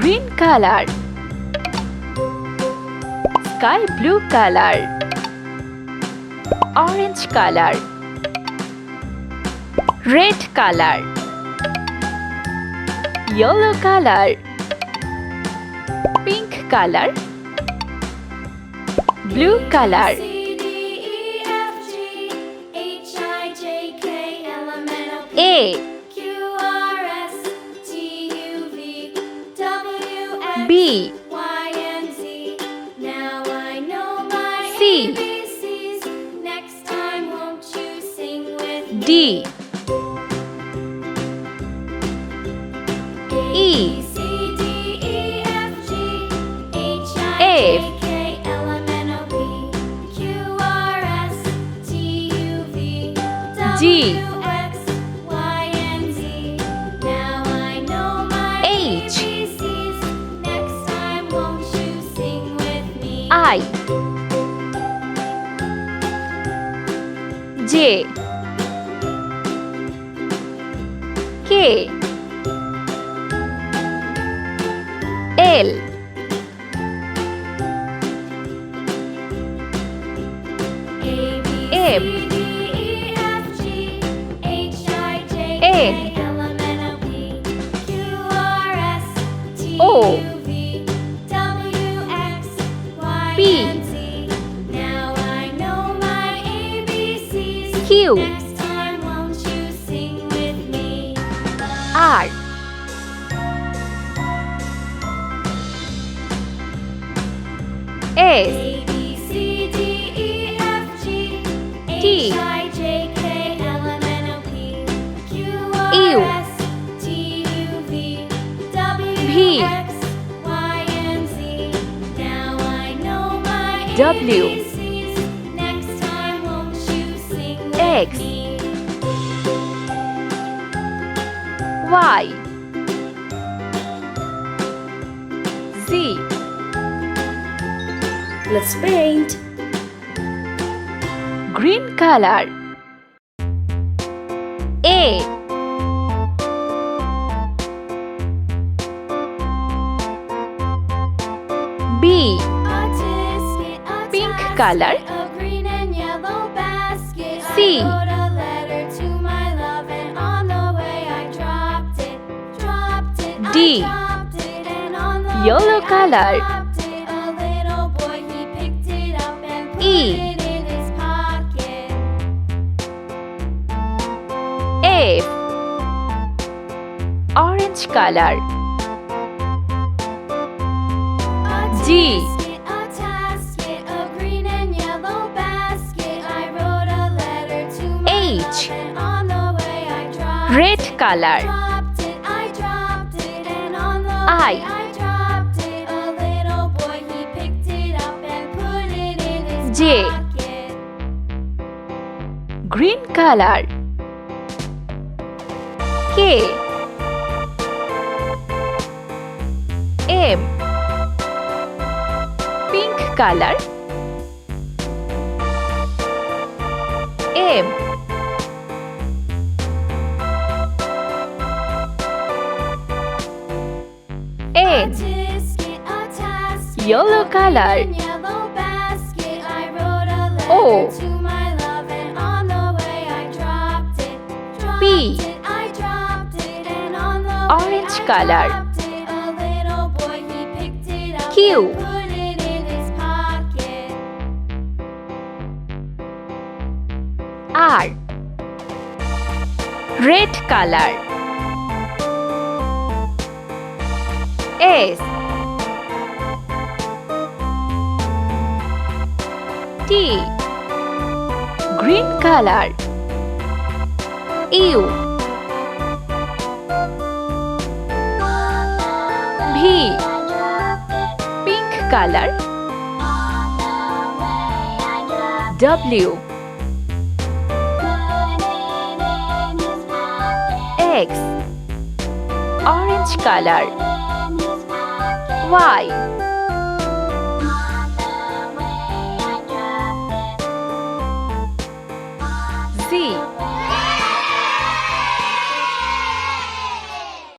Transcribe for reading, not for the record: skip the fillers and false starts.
green color, sky blue color, orange color, red color, yellow color, pink color, blue color. A B Now I know my C ABCs. Next time won't you sing with me? D A, B, C, D, E, F, G, H, I, J, K, L, M, N, O, P, Q, R, S, T, U, V, G, W, X, Y, and Z. Now I know my H, ABCs. Next time won't you sing with me? I J K L A, B, M, C, D, E, F, G, H, I, J, N, K, L, M, N, O, P, Q, R, S, T, O, U, V, W, X, Y, P, and Z. Now I know my ABCs. Q, Next time won't you sing with me? R S A, B, C, D, E, F, G, T, H, I, J, K, L, M, N, O, P, Q, U, R, S, T, U, V, W, V, X, Y, and Z. Now I know my W, ABCs. Next time won't you sing with X, me? Y Z Let's paint. green color A B pink color A green and yellow basket. C I wrote a letter to my love, and on the way I dropped it. D And on the yellow way color I dropped it. A little boy, he picked it up and put E it in his pocket. F orange color G A tasket, a green and yellow basket. I wrote a letter to my H love, and on the way I dropped red it. color I dropped it, and on the I way I dropped it. A little boy, he picked it up and put it in his J pocket. green color K M pink color M N A tasket, yellow a color green and yellow basket. I wrote a letter O to my love, and on the way I dropped it. P I dropped it, and on the orange way I color dropped it. A little boy, he picked it up Q and put it in his pocket. R red color S T green color U V pink color W X orange color Y